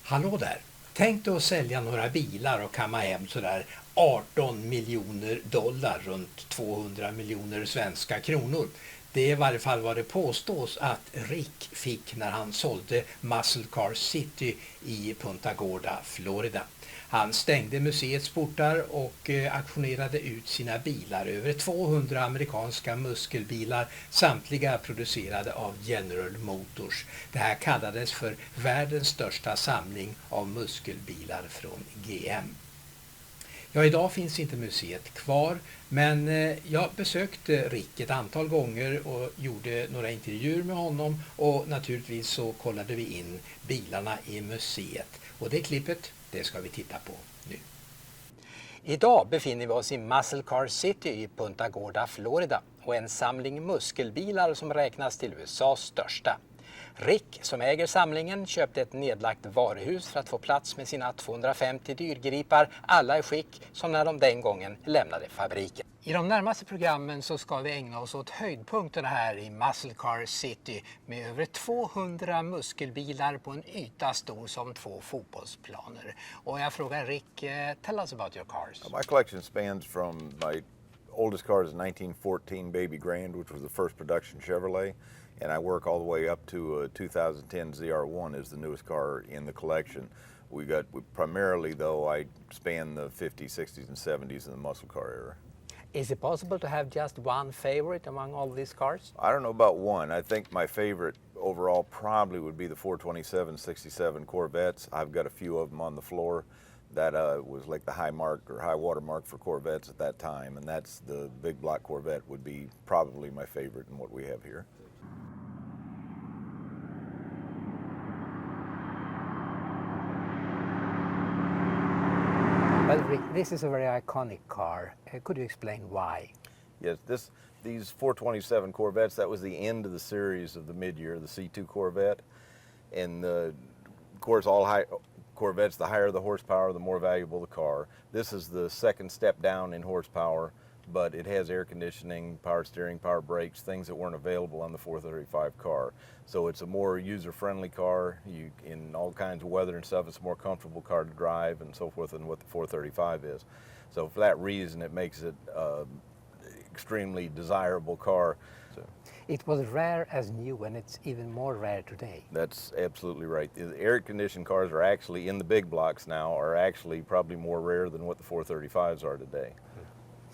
Hallå där! Tänk dig att sälja några bilar och kamma hem sådär 18 miljoner dollar, runt 200 miljoner svenska kronor. Det är i varje fall vad det påstås att Rick fick när han sålde Muscle Car City i Punta Gorda, Florida. Han stängde museets portar och auktionerade ut sina bilar, över 200 amerikanska muskelbilar, samtliga producerade av General Motors. Det här kallades för världens största samling av muskelbilar från GM. Ja, idag finns inte museet kvar, men jag besökte Rick ett antal gånger och gjorde några intervjuer med honom, och naturligtvis så kollade vi in bilarna i museet. Och det klippet, det ska vi titta på nu. Idag befinner vi oss i Muscle Car City i Punta Gorda, Florida, och en samling muskelbilar som räknas till USAs största. Rick, som äger samlingen, köpte ett nedlagt varuhus för att få plats med sina 250 dyrgripar, alla i skick som när de den gången lämnade fabriken. I de närmaste programmen så ska vi ägna oss åt höjdpunkterna här i Muscle Car City med över 200 muskelbilar på en yta stor som 2 fotbollsplaner. Och jag frågar Rick, tell us about your cars. My collection spans from my oldest car is a 1914 Baby Grand, which was the first production Chevrolet. And I work all the way up to a 2010 ZR1 is the newest car in the collection. Primarily, though, I span the 50s, 60s, and 70s in the muscle car era. Is it possible to have just one favorite among all these cars? I don't know about one. I think my favorite overall probably would be the 427 67 Corvettes. I've got a few of them on the floor. That was like the high mark or high water mark for Corvettes at that time, and that's the big block Corvette would be probably my favorite in what we have here. Well, Rick, this is a very iconic car. Could you explain why? Yes, these 427 Corvettes, that was the end of the series of the mid-year, the C2 Corvette. And of course, all Corvettes, the higher the horsepower, the more valuable the car. This is the second step down in horsepower, but it has air conditioning, power steering, power brakes, things that weren't available on the 435 car. So it's a more user-friendly car. In all kinds of weather and stuff, it's a more comfortable car to drive and so forth than what the 435 is. So for that reason, it makes it extremely desirable car. So, it was rare as new, and it's even more rare today. That's absolutely right. The air-conditioned cars are actually, in the big blocks now, are actually probably more rare than what the 435s are today.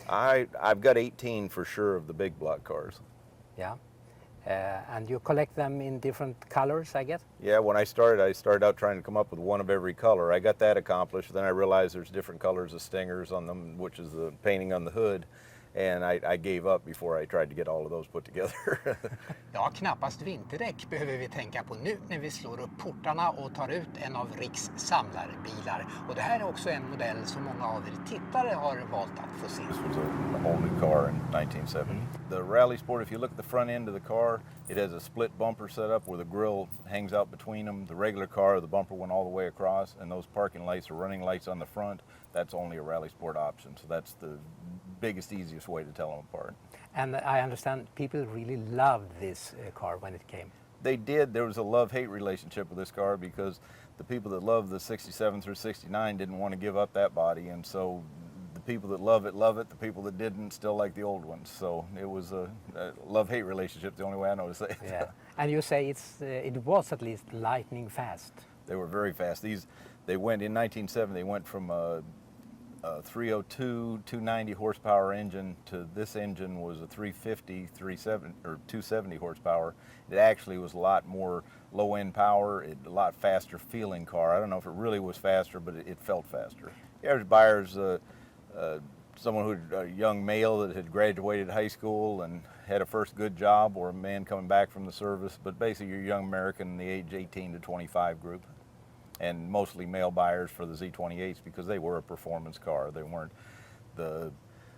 I've got 18 for sure of the big block cars. Yeah, and you collect them in different colors, I guess? Yeah, when I started out trying to come up with one of every color. I got that accomplished. Then I realized there's different colors of stingers on them, which is the painting on the hood. And I gave up before I tried to get all of those put together. Ja, knappast vinterdäck behöver vi tänka på nu när vi slår upp portarna och tar ut en av Ricks samlarbilar. Och det här är också en modell som många av er tittare har valt att få se. This was a whole new car in 1970. The Rally Sport, if you look at the front end of the car, it has a split bumper setup where the grille hangs out between them. The regular car, the bumper went all the way across, and those parking lights are running lights on the front. That's only a Rally Sport option, so that's the biggest, easiest way to tell them apart. And I understand people really loved this car when it came. They did. There was a love-hate relationship with this car because the people that loved the 67 through 69 didn't want to give up that body, and so the people that love it. The people that didn't still like the old ones. So it was a love-hate relationship, the only way I know to say it. Yeah. And you say it was at least lightning fast. They were very fast. They went in 1970. They went from a 302 290 horsepower engine to this engine was a 350 270 horsepower. It actually was a lot more low end power, a lot faster feeling car. I don't know if it really was faster, but it felt faster. The average buyer's someone a young male that had graduated high school and had a first good job, or a man coming back from the service, but basically you're a young American in the age 18 to 25 group. And mostly male buyers for the Z28s because they were a performance car. They weren't, the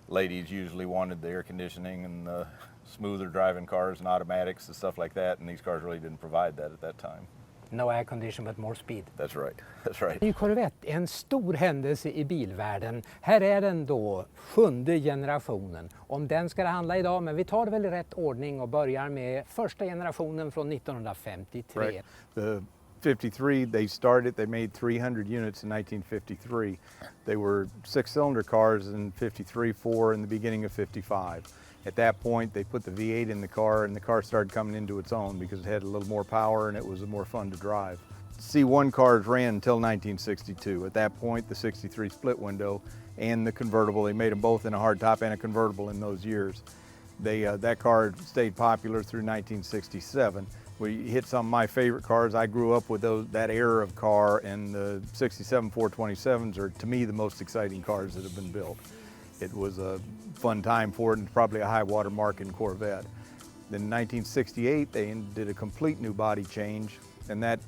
ladies usually wanted the air conditioning and the smoother driving cars and automatics and stuff like that, and these cars really didn't provide that at that time. No air condition but more speed. That's right, that's right. Ny Corvette, en stor händelse i bilvärlden. Här är den då, 7:e generationen. Om den ska det handla idag, men vi tar det väl i rätt ordning och börjar med första generationen från 1953. Right. The 53, they started, they made 300 units in 1953. They were 6-cylinder cars in 53, 4 in the beginning of 55. At that point, they put the V8 in the car, and the car started coming into its own because it had a little more power and it was more fun to drive. C1 cars ran until 1962. At that point, the 63 split window and the convertible, they made them both in a hardtop and a convertible in those years. That car stayed popular through 1967. We hit some of my favorite cars. I grew up with that era of car, and the 67 427s are, to me, the most exciting cars that have been built. It was a fun time for it, and probably a high water mark in Corvette. Then in 1968, they did a complete new body change, and that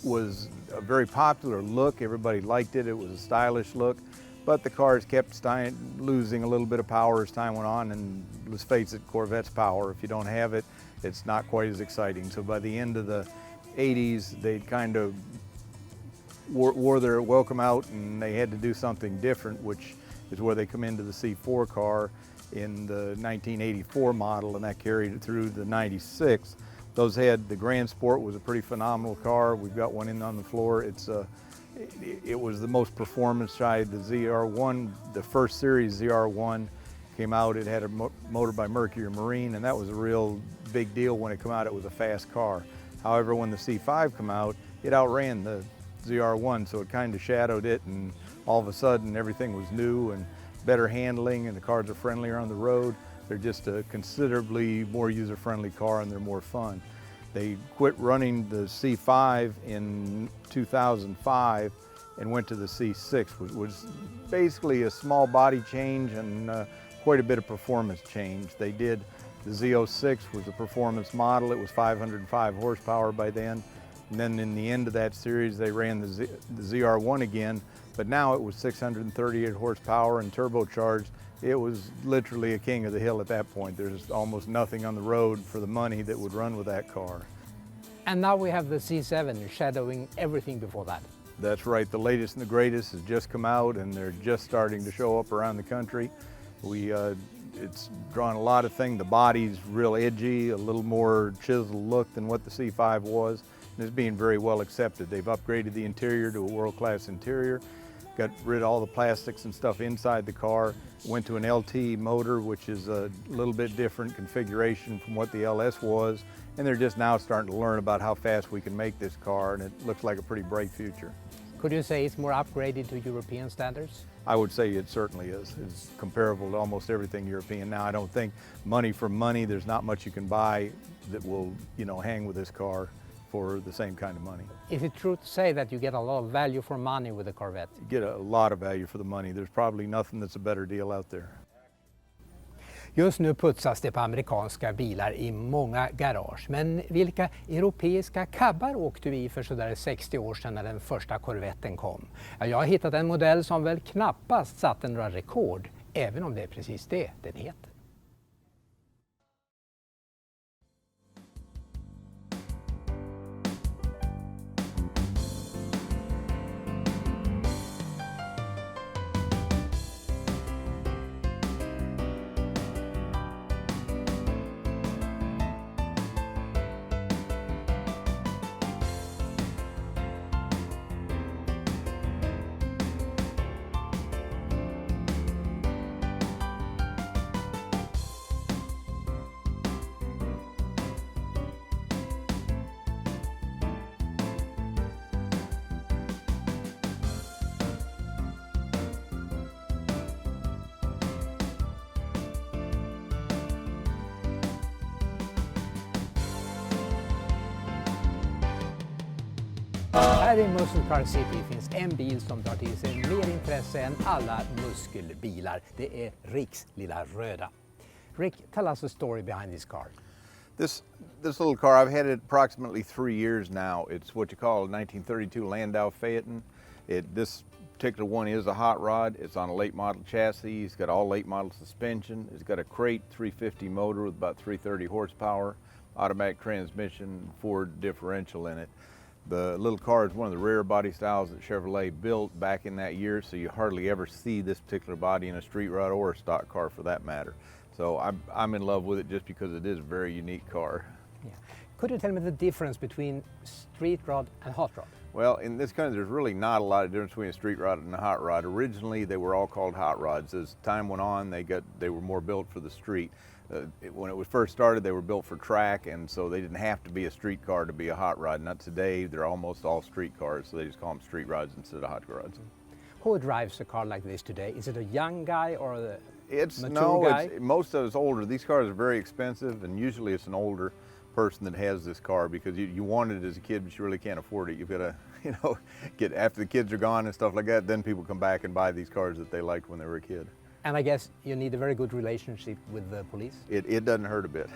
was a very popular look. Everybody liked it. It was a stylish look, but the cars kept losing a little bit of power as time went on, and let's face it, Corvette's power, if you don't have it, it's not quite as exciting. So by the end of the 80s, they kind of wore their welcome out, and they had to do something different, which is where they come into the C4 car in the 1984 model, and that carried it through the 96. Those had, the Grand Sport was a pretty phenomenal car. We've got one in on the floor. It was the most performance side. The ZR1, the first series ZR1 came out. It had a motor by Mercury Marine, and that was a real big deal when it came out. It was a fast car. However, when the C5 came out, it outran the ZR1, so it kind of shadowed it, and all of a sudden everything was new and better handling, and the cars are friendlier on the road. They're just a considerably more user-friendly car, and they're more fun. They quit running the C5 in 2005 and went to the C6, which was basically a small body change and quite a bit of performance change. They did, the Z06 was the performance model. It was 505 horsepower by then. And then in the end of that series, they ran the ZR1 again, but now it was 638 horsepower and turbocharged. It was literally a king of the hill at that point. There's almost nothing on the road for the money that would run with that car. And now we have the C7 shadowing everything before that. That's right. The latest and the greatest has just come out, and they're just starting to show up around the country. It's drawn a lot of things. The body's real edgy, a little more chiseled look than what the C5 was. And it's being very well accepted. They've upgraded the interior to a world-class interior, got rid of all the plastics and stuff inside the car, went to an LT motor, which is a little bit different configuration from what the LS was, and they're just now starting to learn about how fast we can make this car, and it looks like a pretty bright future. Could you say it's more upgraded to European standards? I would say it certainly is. It's comparable to almost everything European. Now, I don't think money for money, there's not much you can buy that will, hang with this car for the same kind of money. Is it true to say that you get a lot of value for money with a Corvette? You get a lot of value for the money. There's probably nothing that's a better deal out there. Just nu putsas det på amerikanska bilar i många garage. Men vilka europeiska cabbar åkte vi i för sådär 60 år sedan när den första Corvetten kom? Ja, jag har hittat en modell som väl knappast satte några rekord, även om det är precis det den heter. Här i Muscle Car City finns en bil som drar till sig mer intresse än alla muskelbilar. Det är Ricks lilla röda. Rick, tell us the story behind this car. This little car, I've had it approximately 3 years now. It's what you call a 1932 Landau Phaeton. This particular one is a hot rod. It's on a late model chassis. It's got all late model suspension. It's got a crate 350 motor with about 330 horsepower, automatic transmission, Ford differential in it. The little car is one of the rare body styles that Chevrolet built back in that year, so you hardly ever see this particular body in a street rod or a stock car for that matter. So I'm in love with it just because it is a very unique car. Yeah. Could you tell me the difference between street rod and hot rod? Well, in this country, there's really not a lot of difference between a street rod and a hot rod. Originally, they were all called hot rods. As time went on, they were more built for the street. When it was first started, they were built for track, and so they didn't have to be a street car to be a hot rod. Not today, they're almost all street cars, so they just call them street rods instead of hot rods. Who drives a car like this today? Is it a young guy or a mature No, guy? most of it's older. These cars are very expensive, and usually it's an older person that has this car because you wanted it as a kid, but you really can't afford it. You've got to, get after the kids are gone and stuff like that. Then people come back and buy these cars that they liked when they were a kid. And I guess you need a very good relationship with the police. It doesn't hurt a bit.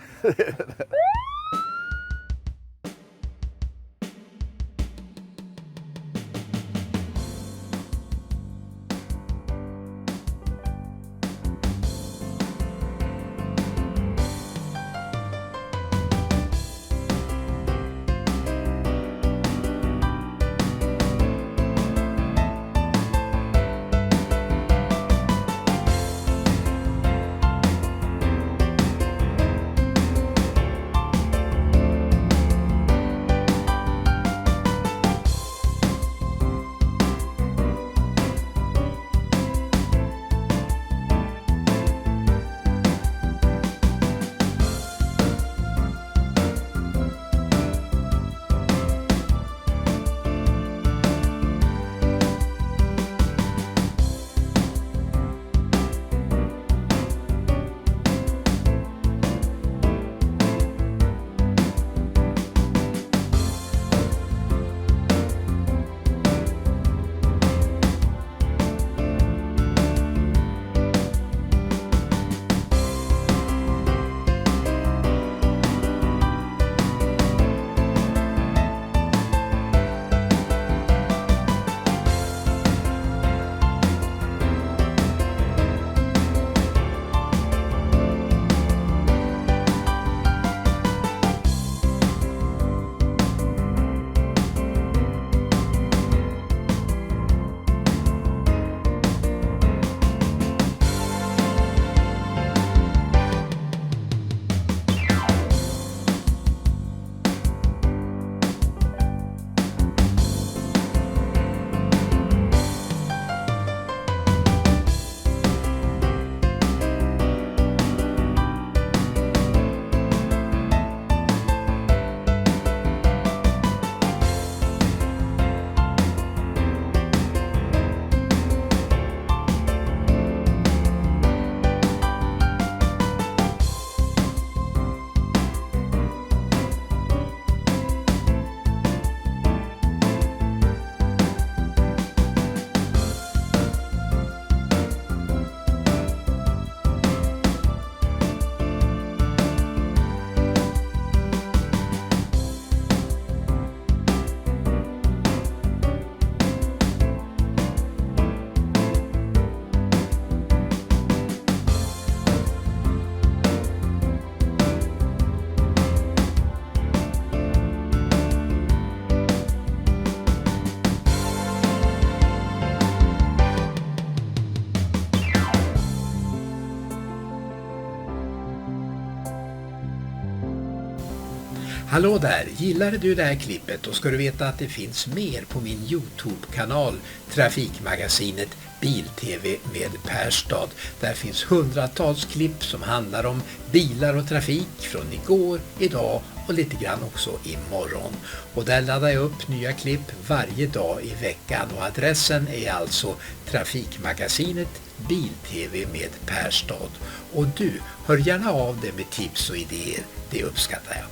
Hallå där, gillade du det här klippet och ska du veta att det finns mer på min YouTube-kanal Trafikmagasinet BilTv med Perstad. Där finns hundratals klipp som handlar om bilar och trafik från igår, idag och lite grann också imorgon. Och där laddar jag upp nya klipp varje dag i veckan och adressen är alltså Trafikmagasinet BilTv med Perstad. Och du, hör gärna av dig med tips och idéer, det uppskattar jag.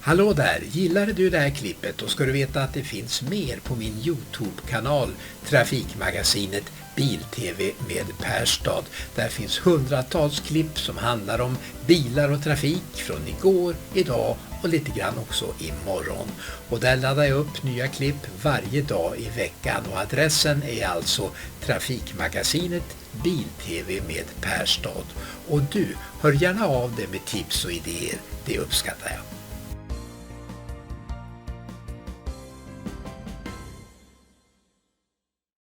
Hallå där, gillade du det här klippet och ska du veta att det finns mer på min YouTube-kanal Trafikmagasinet BilTv med Perstad. Där finns hundratals klipp som handlar om bilar och trafik från igår, idag och lite grann också imorgon. Och där laddar jag upp nya klipp varje dag i veckan och adressen är alltså Trafikmagasinet BilTv med Perstad. Och du, hör gärna av dig med tips och idéer, det uppskattar jag.